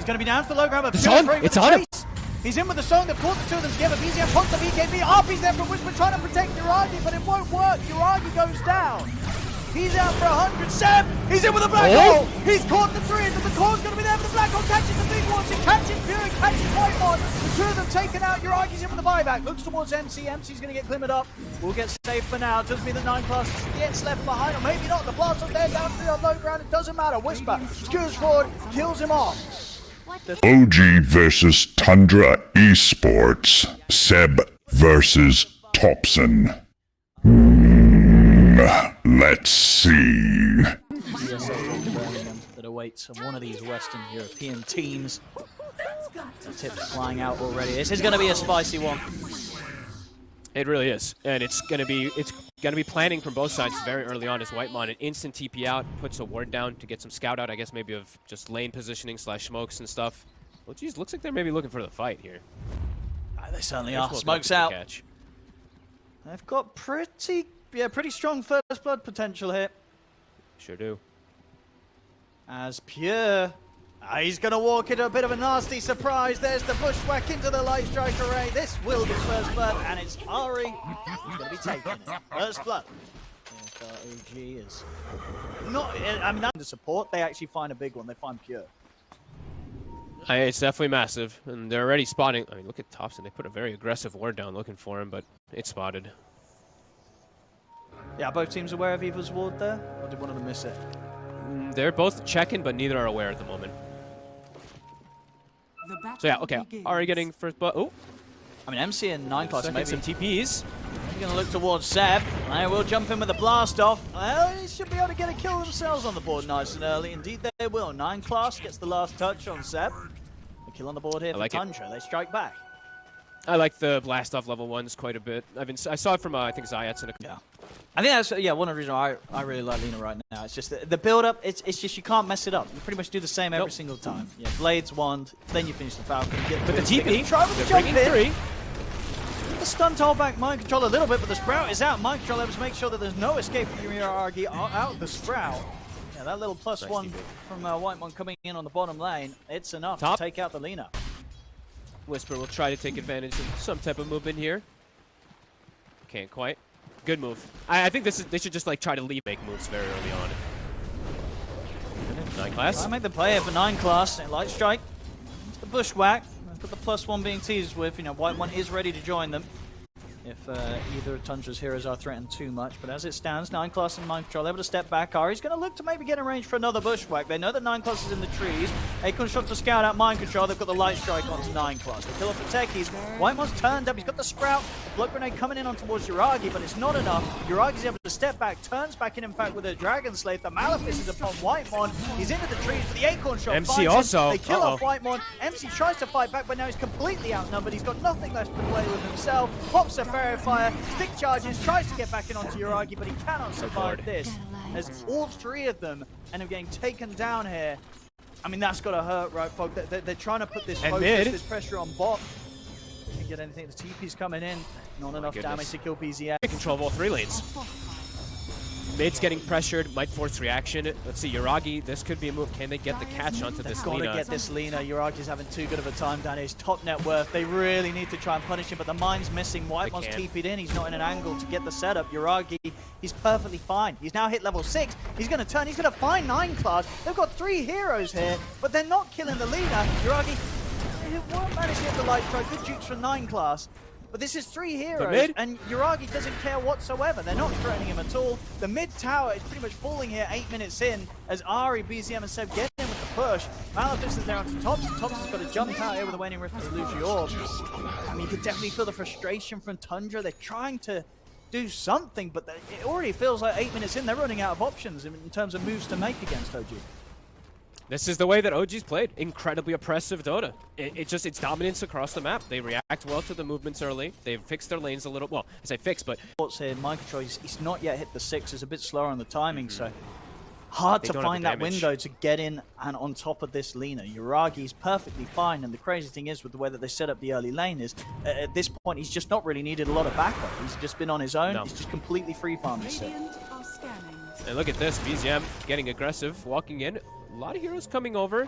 He's going to be down to the low ground, but it's on him. He's in with the song that pulled the two of them together. BZM wants the BKB. RP's there from Whisper trying to protect Uragi, but it won't work. Uragi goes down. He's out for 100. Seb, he's in with a black hole. He's caught the three, and the core's going to be there, but the black hole catches the big ones. It catches Pure, it catches Whitemon. The two of them taken out. Uragi's in with the buyback. Looks towards MC. MC's going to get glimmered up. We'll get safe for now. Doesn't mean that 9 class gets left behind, or maybe not. The blast up there, down 3 on low ground. It doesn't matter. Whisper screws forward, kills him off. OG versus Tundra Esports. Seb versus Thompson. Let's see. ESL One Birmingham that awaits one of these Western European teams. The tips flying out already. This is going to be a spicy one. It really is, and it's gonna be planning from both sides very early on. As Whitemon an instant TP out, puts a ward down to get some scout out. I guess maybe of just lane positioning / smokes and stuff. Well, geez, looks like they're maybe looking for the fight here. They certainly are. Smokes out. They've got pretty strong first blood potential here. Sure do. As Pure, he's going to walk into a bit of a nasty surprise. There's the bushwhack into the light strike array. This will be first blood, and it's Ari who's going to be taking it. First blood. OG is not. I mean, that's the support. They actually find a big one. They find Pure. It's definitely massive, and they're already spotting. I mean, look at Thompson. They put a very aggressive ward down looking for him, but it's spotted. Yeah, both teams aware of Eva's ward there, or did one of them miss it? They're both checking, but neither are aware at the moment. So yeah, okay. Ari getting first, but oh, I mean, MC and 9 class maybe some TPs. They're going to look towards Seb. They will jump in with a blast off. Well, they should be able to get a kill themselves on the board nice and early. Indeed, they will. 9 class gets the last touch on Seb. A kill on the board here for Tundra. They strike back. I like the blast off level 1s quite a bit. I saw it from I think Zayats and yeah. I think that's one of the reasons I really like Lina right now. It's just the build up. It's just you can't mess it up. You pretty much do the same every single time. Yeah, Blades wand, then you finish the Falcon. But the TP, try with the jump in. The stun hold back mind control a little bit, but the Sprout is out. Mind control able to make sure that there's no escape from Uragi out of the Sprout. Yeah, that little +1 from Whitemon coming in on the bottom lane. It's enough to take out the Lina. Whisper will try to take advantage of some type of movement here. Can't quite. Good move. I think they should just like try to make moves very early on. 9 class. I make the play here for 9 class. Light strike. It's the bushwhack. But the +1 being teased with, Whitemon is ready to join them if either of Tundra's heroes are threatened too much. But as it stands, 9 class and Mind Control able to step back. Ari's going to look to maybe get in range for another bushwhack. They know that 9 class is in the trees. Acorn shot to scout out Mind Control. They've got the light strike onto 9 class. They kill off the techies. Whitemon's turned up. He's got the Sprout. Blood grenade coming in on towards Uragi, but it's not enough. Uragi's able to step back, turns back in fact, with a Dragon Slave. The Malefice is upon Whitemon. He's into the trees, but the Acorn shot MC also. They kill off Whitemon. MC tries to fight back, but now he's completely outnumbered. He's got nothing left to play with himself. Pops a Fairy Fire, stick charges, tries to get back in onto Uragi, but he cannot survive this. As all 3 of them end up getting taken down here. I mean, that's got to hurt, right, Fog? They're trying to put this focus, this pressure on bot. Can't get anything. The TP's coming in. Not enough damage to kill BZM. Control of all 3 lanes. Mid's getting pressured, might force reaction. Let's see, Uragi, this could be a move. Can they get the catch onto this Lina? Gotta get this Lina. Uragi's having too good of a time down here. His top net worth. They really need to try and punish him, but the mine's missing. Whitemon's TP'd in. He's not in an angle to get the setup. Uragi, he's perfectly fine. He's now hit level 6. He's gonna turn. He's gonna find 9 class. They've got 3 heroes here, but they're not killing the Lina. Uragi, he won't manage to get the light strike. Good jukes from 9 class. But this is 3 heroes, and Uragi doesn't care whatsoever. They're not threatening him at all. The mid tower is pretty much falling here 8 minutes in as Ari, BZM, and Seb get in with the push. Malefice is there onto Thompson. Thompson's got to jump out here with the waning rift to lose the orb. I mean, you can definitely feel the frustration from Tundra. They're trying to do something, but it already feels like 8 minutes in, they're running out of options in terms of moves to make against OG. This is the way that OG's played. Incredibly oppressive Dota. It's dominance across the map. They react well to the movements early. They've fixed their lanes a little. Well, I say fix, but here, Mind Control, he's not yet hit the 6. It's a bit slower on the timing, so hard to find that window to get in and on top of this Lina. Uragi's perfectly fine, and the crazy thing is with the way that they set up the early lane is at this point he's just not really needed a lot of backup. He's just been on his own. He's just completely free farming. And look at this, BZM getting aggressive, walking in. A lot of heroes coming over.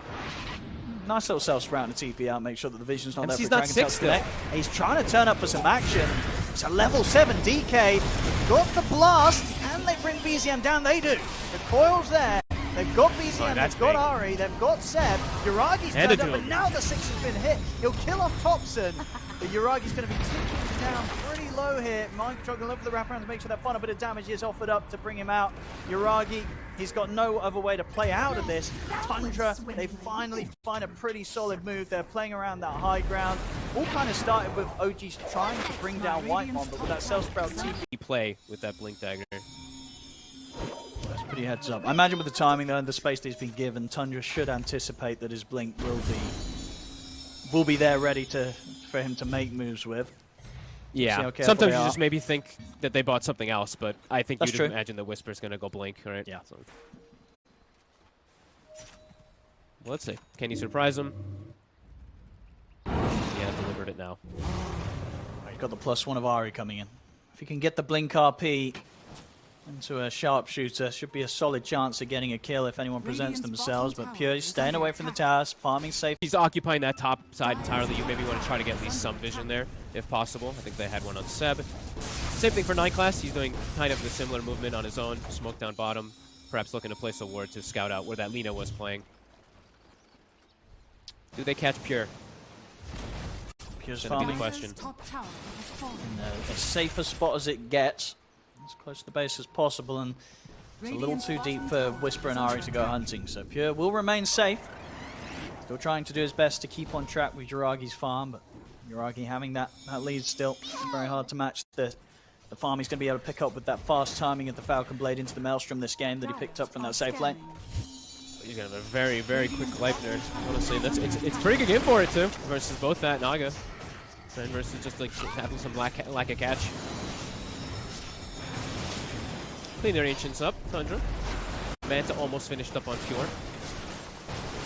Nice little self-sprout to TP out, make sure that the vision's not MC's there not for six still. He's trying to turn up for some action. It's a level 7 DK. Got the blast, and they bring BZM down. They do. The coil's there. They've got BZM, they've got Ari, they've got Seb. Uragi's turned up, but now the 6 has been hit. He'll kill off Thompson. But Uragi's going to be ticking down pretty low here. Mind Control going over the wraparound to make sure that final bit of damage is offered up to bring him out. Uragi, he's got no other way to play out of this. Tundra, they finally find a pretty solid move. They're playing around that high ground. All kind of started with OG's trying to bring down Whitemon, but with that Self-Sprout TP. Play with that Blink Dagger. That's pretty heads up. I imagine with the timing though and the space that he's been given, Tundra should anticipate that his Blink will be there ready for him to make moves with. Yeah, sometimes you just maybe think that they bought something else, but I think you'd imagine the Whisper's going to go Blink, right? Yeah. So. Well, let's see. Can you surprise him? Yeah, delivered it now. You've got the +1 of Ari coming in. If you can get the Blink RP into a sharpshooter, should be a solid chance of getting a kill if anyone presents themselves, but Pure is staying away from the towers, farming safe. He's occupying that top side entirely. You maybe want to try to get at least some vision there, if possible. I think they had one on Seb. Same thing for Night Class. He's doing kind of the similar movement on his own. Smoke down bottom, perhaps looking to place a ward to scout out where that Lina was playing. Do they catch Pure? Pure's Gonna be farming the question. in as safe a spot as it gets, as close to the base as possible, and it's a little too deep for Whisper and Ari to go hunting, so Pure will remain safe. Still trying to do his best to keep on track with Uragi's farm, but Uragi having that lead still. Very hard to match the farm he's going to be able to pick up with that fast timing of the Falcon Blade into the Maelstrom this game that he picked up from that safe lane. He's going to have a very, very quick life nerd. Honestly, it's a pretty good game for it, too, versus both that Naga. And versus just like having some lack of catch. Clean their Ancients up, Tundra. Manta almost finished up on Pure.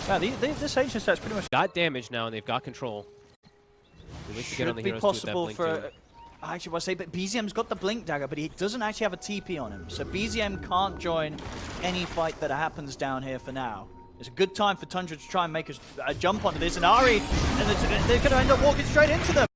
Yeah, this Ancient stat's pretty much got damage now, and they've got control. Should be possible for... I actually want to say, but BZM's got the Blink Dagger, but he doesn't actually have a TP on him. So BZM can't join any fight that happens down here for now. It's a good time for Tundra to try and make a jump onto this, and Ari, and they're going to end up walking straight into them.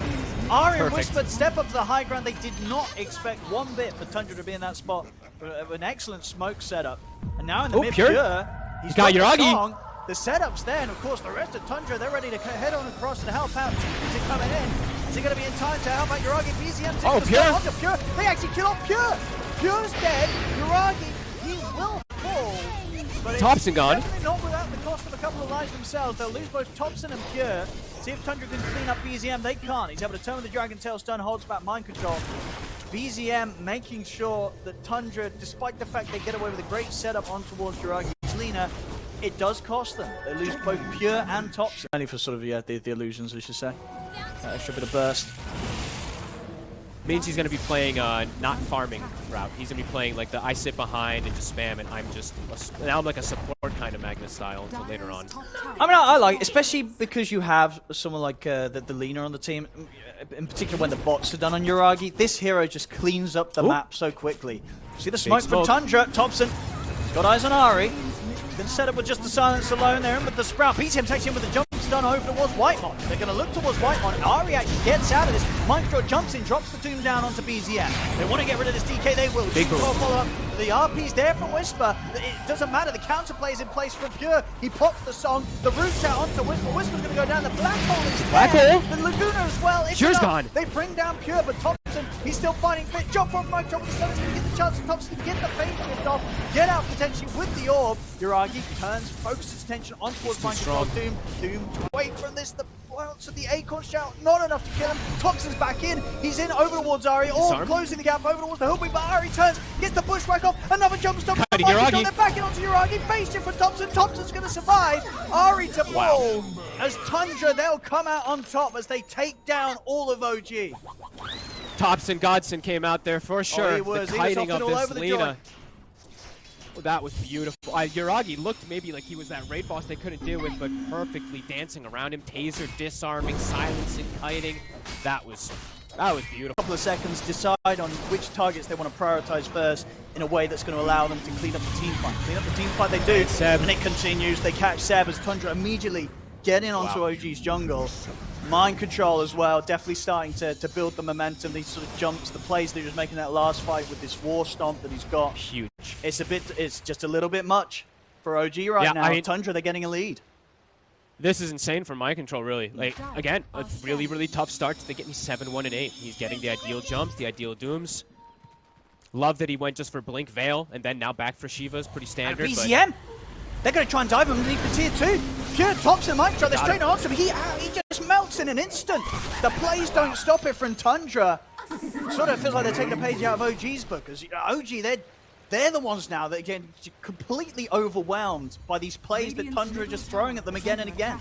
Ari and Whisper step up to the high ground. They did not expect one bit for Tundra to be in that spot. An excellent smoke setup. And now in the mid Pure, he's got Uragi. The setup's there, and of course the rest of Tundra, they're ready to head on across and help out. Is it coming in? Is he going to be in time to help out Uragi? BZM takes the Pure. They actually kill off Pure. Pure's dead. Uragi, he will fall. But Thompson gone. Definitely not without the cost of a couple of lives themselves. They'll lose both Thompson and Pure. See if Tundra can clean up BZM. They can't. He's able to turn with the Dragon Tail stun, holds back Mind Control. BZM making sure that Tundra, despite the fact they get away with a great setup on towards Uragi's Lina, it does cost them. They lose both Pure and Thompson. Only for sort of the illusions, we should say. That extra bit of burst. Means he's going to be playing not farming route. He's going to be playing like the I sit behind and just spam, and now I'm like a support kind of Magnus style until later on. I mean, I like, especially because you have someone like the Lina on the team, in particular when the bots are done on Uragi. This hero just cleans up the map so quickly. See the smoke from Tundra. Thompson, he's got eyes on Ari. He's going to set up with just the silence alone. They're in with the Sprout. BZM takes him with the jump stun over towards Whitemon. They're going to look towards Whitemon, and Ari actually gets out of this. Mind Control jumps in, drops the Doom down onto BZM. They want to get rid of this DK, they will. Big follow-up. The RP's there from Whisper. It doesn't matter, the counterplay is in place from Pure. He pops the song, the root's out onto Whisper. Whisper's going to go down, the Black Hole is there. The Laguna as well. Pure's gone. They bring down Pure, but Thompson, he's still fighting fit. Jump from Mind Control, he's going to get the chance of Thompson to get the phase shift off, get out potentially with the orb. Uragi turns, focuses attention on towards Mind Control. Doom away from this. The bounce of the Acorn shout, not enough to kill him. Thompson's back in. He's in over towards Ari, or closing the gap over towards the hooping, but Ari turns, gets the bushwhack off. Another jump stop. They're backing onto Uragi. Face shift for Thompson. Thompson's going to survive. Ari to fall. As Tundra, they'll come out on top as they take down all of OG. Thompson Godson came out there for sure. He was. The kiting of this Lina. Oh, that was beautiful. Uragi looked maybe like he was that raid boss they couldn't deal with, but perfectly dancing around him. Taser, disarming, silencing, kiting. That was beautiful. A couple of seconds, decide on which targets they want to prioritize first in a way that's going to allow them to clean up the team fight. Clean up the team fight, they do, and it continues. They catch Seb as Tundra immediately getting onto OG's jungle. Mind control as well, definitely starting to build the momentum. These sort of jumps, the plays that he was making that last fight with this war stomp that he's got. Huge. It's just a little bit much for OG right now. I mean, Tundra, they're getting a lead. This is insane for mind control, really. Like, again, a really, really tough start. They get me 7-1 and 8. He's getting the ideal jumps, the ideal dooms. Love that he went just for Blink Veil, and then now back for Shiva's pretty standard. And BZM, they're going to try and dive him underneath the tier 2. Pure tops and Mike, they're straight onto him. He just melts in an instant. The plays don't stop it from Tundra. Sort of feels like they're taking a page out of OG's book. Because OG, they're the ones now that get completely overwhelmed by these plays that Tundra are just throwing at them again and again.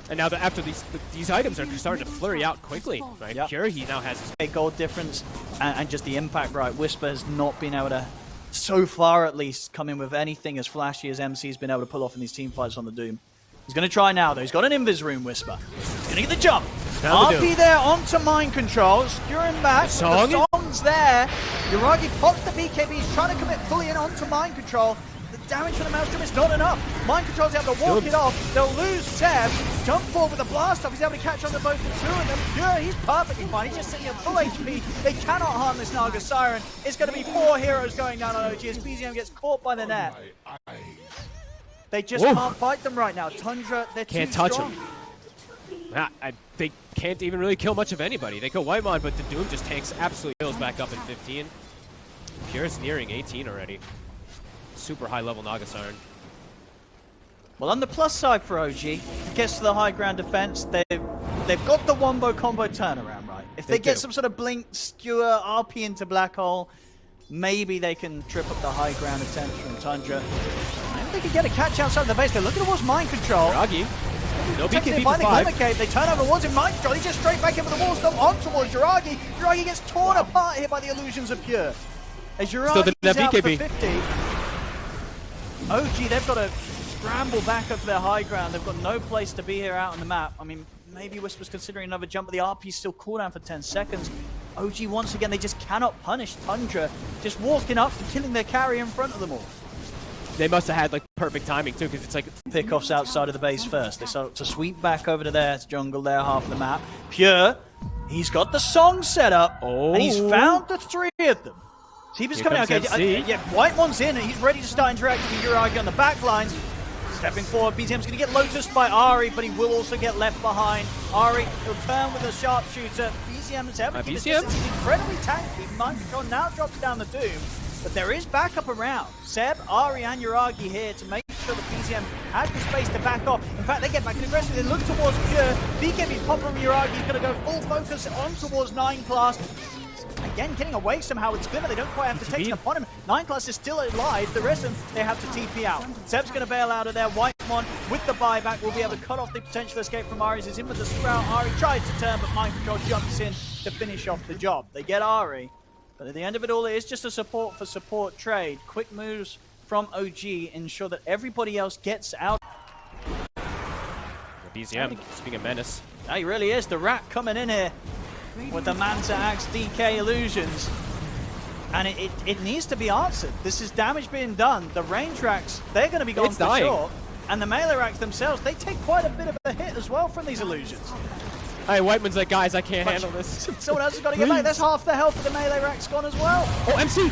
And now that after these items are starting to flurry out quickly, right? Yep. Pure, he now has his big gold difference and just the impact, right? Whisper has not been able to, so far at least, come in with anything as flashy as MC's been able to pull off in these team fights on the Doom. He's going to try now, though. He's got an Invis Room, Whisper. He's going to get the jump. RP there onto mind control, skewing back. The song's there. Yuragi pops the BKB. He's trying to commit fully in onto mind control. The damage from the Maelstrom is not enough. Mind control's able to walk it off. They'll lose Seb. Jump forward with a blast off. He's able to catch on to both the two of them. Pure, he's perfectly fine. He's just sitting at full HP. They cannot harm this Naga Siren. It's going to be 4 heroes going down on OG as BZM gets caught by the net. They just can't fight them right now. Tundra, they're can't too touch strong. them. They can't even really kill much of anybody. They go Whitemon, but the Doom just tanks absolutely kills back up in 15. Pure's nearing 18 already. Super high level Naga Siren. Well, on the plus side for OG, it gets to the high ground defense. They've got the wombo combo turnaround, right? If they get some sort of blink, skewer, RP into black hole, maybe they can trip up the high ground attempt from Tundra. Maybe they can get a catch outside the base. They're looking towards mind control. Ragi. No BKB by for the 5. Glimmer Cape. They turn over towards him. Mind control. He's just straight back into the wall. Stomp on towards Yuragi. Yuragi gets torn apart here by the illusions of Pure. As Yuragi is out for 50. OG, they've got to scramble back up to their high ground. They've got no place to be here out on the map. I mean, maybe Whisper's considering another jump, but the RP's still cooldown for 10 seconds. OG, once again, they just cannot punish Tundra, just walking up and killing their carry in front of them all. They must have had like perfect timing too, because it's like pickoffs outside of the base first. They start to sweep back over to their jungle, their half of the map. Pure, he's got the song set up, and he's found the 3 of them. Tifa's coming out. Okay, yeah, Whitemon's in, and he's ready to start interacting with Yuragi on the back lines. Stepping forward, BZM's going to get lotused by Ari, but he will also get left behind. Ari, he'll turn with a sharpshooter. BZM is able to keep his distance. He's incredibly tanky. Mind control now drops down the Doom, but there is backup around. Seb, Ari, and Yuragi here to make sure that BZM has the space to back off. In fact, they get back in aggressively. They look towards Pure. BKB's popping from Yuragi. He's going to go full focus on towards 9 class. Again, getting away somehow with Glimmer. They don't quite have to take it upon him. 9 class is still alive. The rest of them, they have to TP out. Seb's going to bail out of there. Whitemon with the buyback will be able to cut off the potential escape from Ari. He's in with the Sprout. Ari tries to turn, but Mind Control jumps in to finish off the job. They get Ari, but at the end of it all, it is just a support for support trade. Quick moves from OG ensure that everybody else gets out. BZM is being a menace. Yeah, he really is. The Rat coming in here with the Manta Axe DK illusions. And it needs to be answered. This is damage being done. The range racks, they're going to be gone for sure. And the melee racks themselves, they take quite a bit of a hit as well from these illusions. Hey, Whiteman's like, guys, I can't handle this. Someone else has got to get back. That's half the health of the melee racks gone as well. Oh, MC!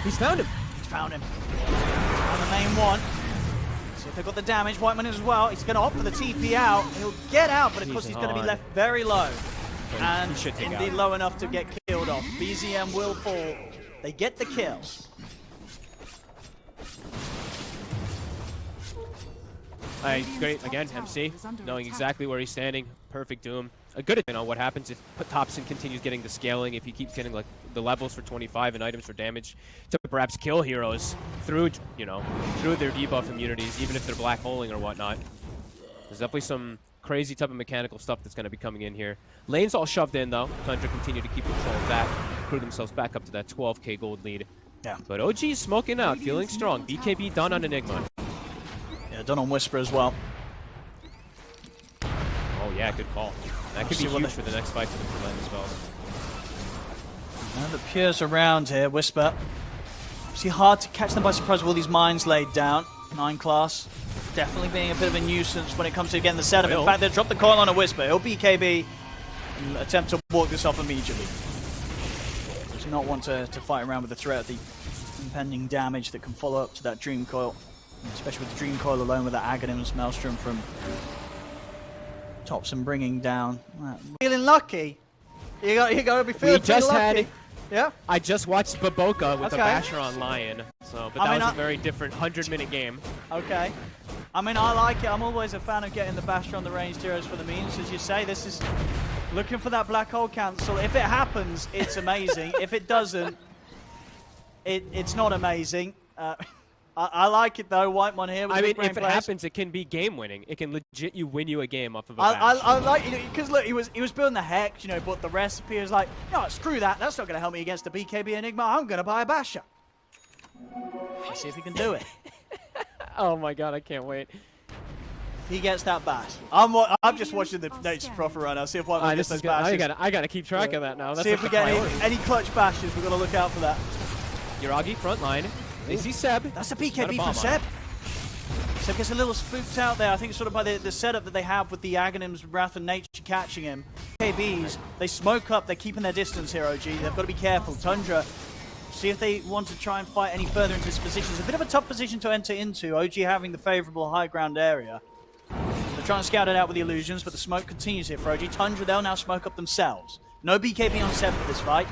He's found him. He's found him. On the main one. See if they've got the damage. Whiteman as well. He's going to opt for the TP out. He'll get out, but of course he's going to be left very low. And indeed low enough to get killed off. BZM will fall. They get the kill. Great, again, MC, knowing exactly where he's standing. Perfect Doom. A good on what happens if Thompson continues getting the scaling, if he keeps getting like the levels for 25 and items for damage to perhaps kill heroes through, through their debuff immunities, even if they're black holing or whatnot. There's definitely some crazy type of mechanical stuff that's going to be coming in here. Lane's all shoved in, though. Tundra continue to keep control of that, crew themselves back up to that 12k gold lead. Yeah. But OG's smoking out, feeling strong. BKB done on Enigma. Yeah, done on Whisper as well. Oh, yeah, good call. That could be huge for the next fight for the Lane as well. Now the Pure's around here, Whisper. See, hard to catch them by surprise with all these mines laid down. 9 class. definitely being a bit of a nuisance when it comes to getting the setup. In fact, they dropped the coil on a Whisper. He'll BKB and attempt to walk this off immediately. Does not want to fight around with the threat of the impending damage that can follow up to that Dream Coil, especially with the Dream Coil alone with that Aghanim's Maelstrom from Topson bringing down. Feeling lucky? You got to be feeling lucky. Yeah. I just watched Baboka with a Basher on Lion, so but that was a very different 100-minute game. Okay. I mean, I like it. I'm always a fan of getting the Basher on the ranged heroes for the memes. As you say, this is looking for that black hole cancel. If it happens, it's amazing. If it doesn't, it's not amazing. I like it though, Whitemon here. I mean, if it happens, it can be game-winning. It can legit win you a game off of a bash. I like it because look, he was building the Hex, you know, but the recipe is like, no, screw that. That's not going to help me against the BKB Enigma. I'm going to buy a Basher. Let's see if he can do it. Oh my god, I can't wait. He gets that bash. I'm just watching the Nature's Prophet right now. See if Whitemon gets those bashes. I gotta keep track of that now. That's see if we get any clutch bashes. We've got to look out for that. Yuragi front line. They see Seb. That's a BKB from Seb. Seb gets a little spooked out there. I think sort of by the setup that they have with the Aghanim's Wrath and Nature catching him. BKBs, they smoke up. They're keeping their distance here, OG. They've got to be careful. Tundra, see if they want to try and fight any further into this position. It's a bit of a tough position to enter into. OG having the favorable high ground area. They're trying to scout it out with the illusions, but the smoke continues here for OG. Tundra, they'll now smoke up themselves. No BKB on Seb for this fight.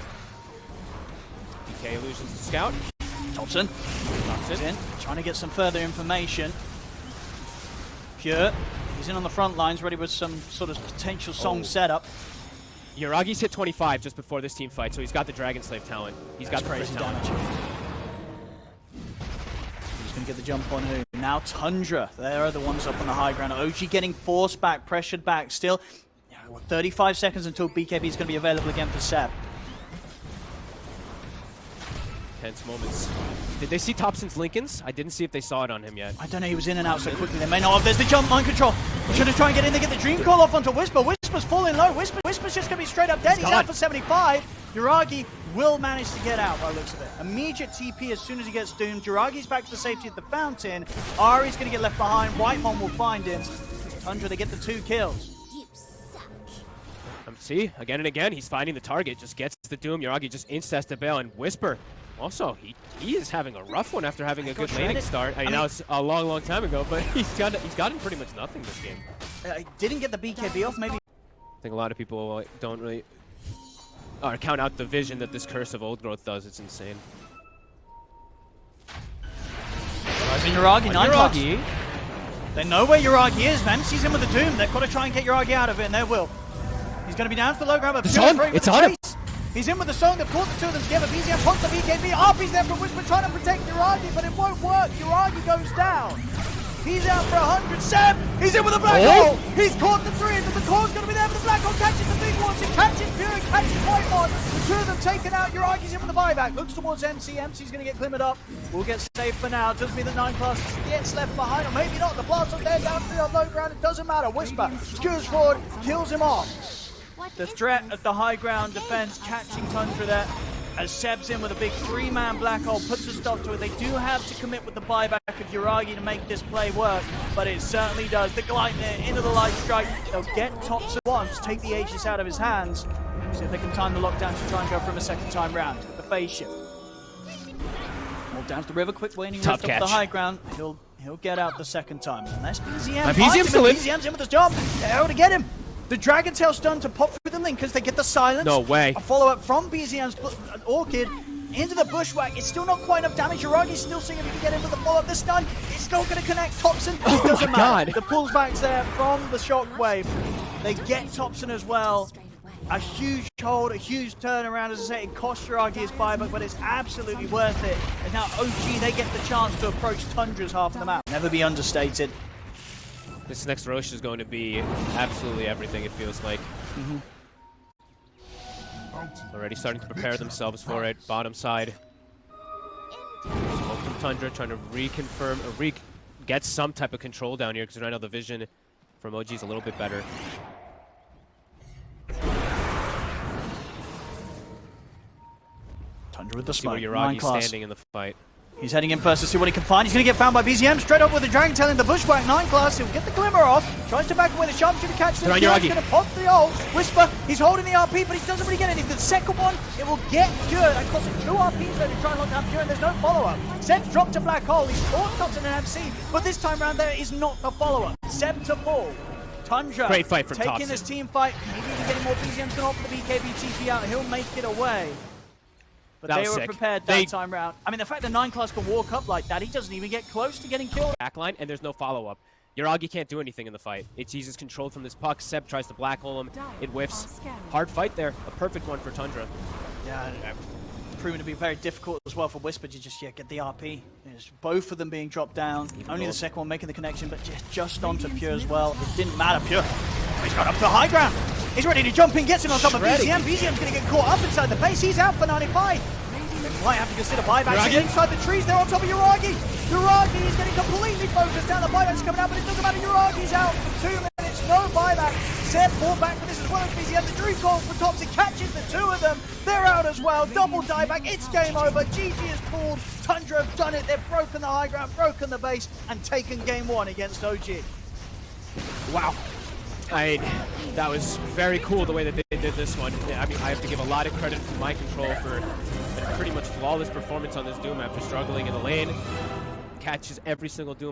BK illusions to scout. Topson in, trying to get some further information. Pure, he's in on the front lines, ready with some sort of potential song setup. Yuragi's hit 25 just before this team fight, so he's got the Dragon Slave talent. He's got the crazy talent. damage. He's going to get the jump on who? Now Tundra, they are the ones up on the high ground. OG getting forced back, pressured back still. 35 seconds until BKB is going to be available again for Seb. Tense moments. Did they see Topson's Lincolns? I didn't see if they saw it on him yet. I don't know, he was in and out so quickly. They may not have. There's the jump, mind control. Should have tried and get in there, get the Dream Call off onto Whisper. Whisper's falling low. Whisper's just going to be straight up dead. He's out for 75. Yuragi will manage to get out by the looks of it. Immediate TP as soon as he gets doomed. Yuragi's back to the safety of the fountain. Ari's going to get left behind. Whitemon will find him. Tundra, they get the 2 kills. See, again and again, he's finding the target, just gets the doom. Yuragi just insta to bail, and Whisper, also, he is having a rough one after having a good laning start. I mean, that was a long time ago, but he's gotten pretty much nothing this game. Didn't get the BKB off, maybe. I think a lot of people don't really count out the vision that this Curse of Old Growth does. It's insane. Rising Yuragi, 9+. They know where Yuragi is, man. Sees him with the doom. They've got to try and get Yuragi out of it, and they will. He's going to be down for the low ground, but it's on him. He's in with the song. They've caught the 2 of them together. BZM pops the BKB. RP's there from Whisper trying to protect Yuragi, but it won't work. Yuragi goes down. He's out for 100. Seb, he's in with a black hole. He's caught the 3, but the core's going to be there for the black hole. Catches the big ones. It catches Pure and catches Whitemon. The 2 of them taken out. Yuragi's in with the buyback. Looks towards MC. MC's going to get glimmered up. We'll get saved for now. Doesn't mean that 9+ gets left behind, or maybe not. The blast on there down on low ground. It doesn't matter. Whisper skewers forward, kills him off. The threat of the high ground defense catching Tundra there as Seb's in with a big 3-man black hole, puts a stop to it. They do have to commit with the buyback of Yuragi to make this play work, but it certainly does. The Gleipnir into the light strike. They'll get Topson once, take the Aegis out of his hands, see if they can time the lockdown to try and go for him a second time round. The phase shift. Well, down to the river, quick waning lift up the high ground. He'll get out the second time. Unless BZM finds him, BZM's in with his job. They're able to get him. The Dragon Tail stun to pop through the link because they get the silence. No way. A follow-up from BZM's Orchid into the bushwhack. It's still not quite enough damage. Yuragi's still seeing if he can get into the follow-up. The stun, it's not going to connect Topson. It doesn't matter. The pulls back's there from the shockwave. They get Topson as well. A huge hold, a huge turnaround. As I say, it costs Yuragi his buyback, but it's absolutely worth it. And now OG, they get the chance to approach Tundra's half of the map. Never be understated. This next Roche is going to be absolutely everything, it feels like. Already starting to prepare themselves for it. Bottom side. Smoke from Tundra trying to reconfirm, or get some type of control down here, because right now the vision from OG is a little bit better. Tundra with the see where spike. Yuragi's standing in the fight. He's heading in first to see what he can find. He's going to get found by BZM. Straight up with the Dragon Tail in the bushwhack. 9 class. He'll get the glimmer off. Tries to back away the sharpshooter catch. He's going to pop the ult. Whisper. He's holding the RP, but he doesn't really get anything. The second one, it will get cured. That costs him 2 RPs though to try and lock down Pure, and there's no follow-up. Seb's dropped to Black Hole. He's fought Thompson and MC, but this time around there is not the follow-up. Seb to fall. Tundra great fight from taking Thompson. this team fight. Maybe even getting more. BZM's going to opt for the BKB TP out. He'll make it away. But they were prepared that time round. I mean, the fact that 9 class can walk up like that, he doesn't even get close to getting killed. Backline, and there's no follow-up. Yuragi can't do anything in the fight. It's He's controlled from this puck. Seb tries to black hole him. It whiffs. Hard fight there. A perfect one for Tundra. Yeah, proven to be very difficult as well for Whisper to just get the RP. There's both of them being dropped down. Only the second one making the connection, but just onto Pure as well. It didn't matter. Pure, he's got up to high ground. He's ready to jump in, gets him on top of BZM. BZM's going to get caught up inside the base. He's out for 95. They might have to consider buybacks inside the trees. They're on top of Yuragi. Yuragi is getting completely focused down. The buyback's coming out, but it doesn't matter. Yuragi's out for 2 minutes. No buyback. Seb pulled back for this as well as BZM. The dream calls for Thompson, catches the 2 of them. They're out as well. Double dieback. It's game over. GG is pulled. Tundra have done it. They've broken the high ground, broken the base, and taken game 1 against OG. Wow. That was very cool the way that they did this one. I mean, I have to give a lot of credit to my control for a pretty much flawless performance on this Doom after struggling in the lane. Catches every single Doom.